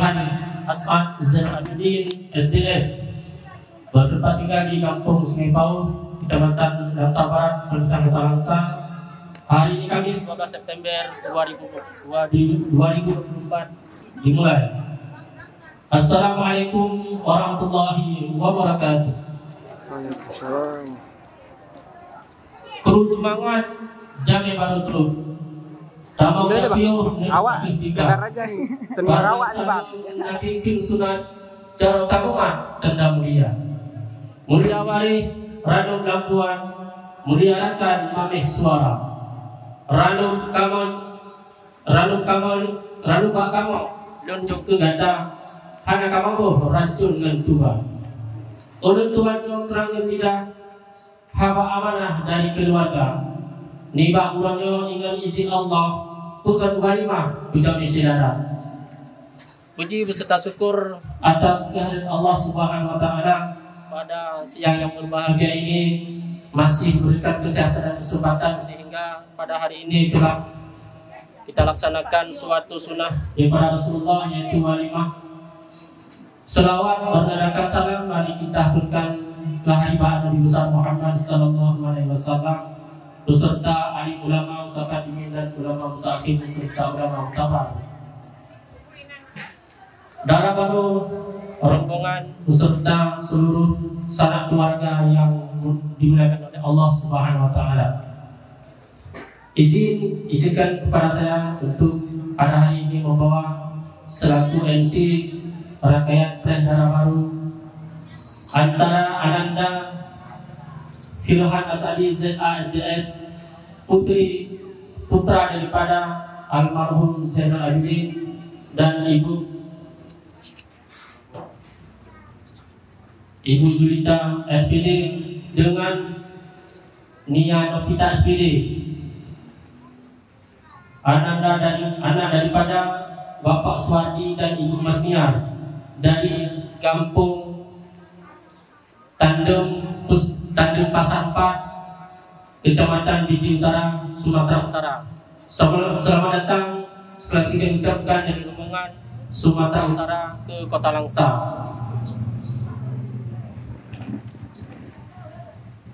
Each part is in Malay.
Pilihan As'ad Zainal Abidin SDS, bertempat tinggal di Kampung Sungai Pau, Kecamatan Langsa Barat, Kabupaten Kota Langsa. Hari ini Kamis 12 September 2024 dimulai. Assalamualaikum warahmatullahi wabarakatuh. Waalaikumsalam. Kru semangat, Jami baru terus. Tamu kapio, Awak sekedar aja nih, senior awak nih bang. Nabi Kim Sunat, Jaro Tamungan, Tenda Mulia. Mulia Wari, Ranu Lampuan, Mulia Rakan, Mameh Suara. Ranu Pak Kamu, Lunjuk ke Gata, Hana Kamu, Racun dengan Tuhan. Ulun Tuhan yang terang kita, haba amanah dari keluarga. Nibah urangnya dengan izin Allah, bukan walimah, bukan saudara. Puji beserta syukur atas kehadirat Allah Subhanahu wa Ta'ala pada siang yang berbahagia ini, masih berikan kesehatan dan kesempatan sehingga pada hari ini telah kita laksanakan suatu sunnah daripada Rasulullah, yaitu walimah. Selawat bernadakan salam mari kita aturkan kehadiran Nabi besar Muhammad sallallahu alaihi wasallam beserta alim ulama mutaqaddimin dan ulama mutakhir serta ulama mutabar. Darah baru rombongan beserta seluruh sanak keluarga yang dimuliakan oleh Allah Subhanahu wa Ta'ala. Izinkan kepada saya untuk pada hari ini membawa selaku MC rangkaian tren darah baru antara Ananda Filohan Asadi ZA SDS putra daripada almarhum Zainal Abidin dan Ibu Julita SPD dengan Nia Novita SPD, anak daripada Bapak Suwardi dan Ibu Masniar dari Kampung Tandem Pasar 4, Kecamatan Bidi Utara, Sumatera Utara. Selamat datang sekali lagi ucapkan dari rombongan Sumatera Utara ke Kota Langsa.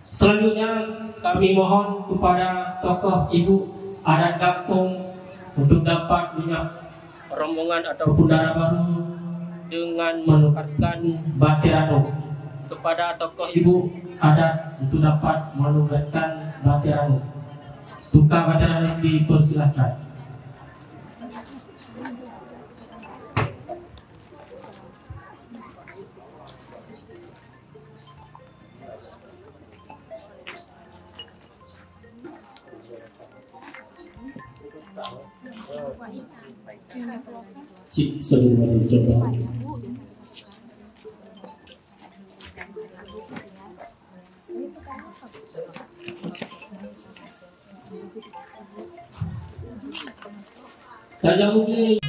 Selanjutnya kami mohon kepada tokoh ibu adat kampung untuk dapat minyak rombongan ataupun darah baru dengan menukarkan batirano. Kepada tokoh ibu adat untuk dapat menukarkan batirano. Tukar batirano dipersilahkan. Cik sebelum dicoba. Saja mungkin.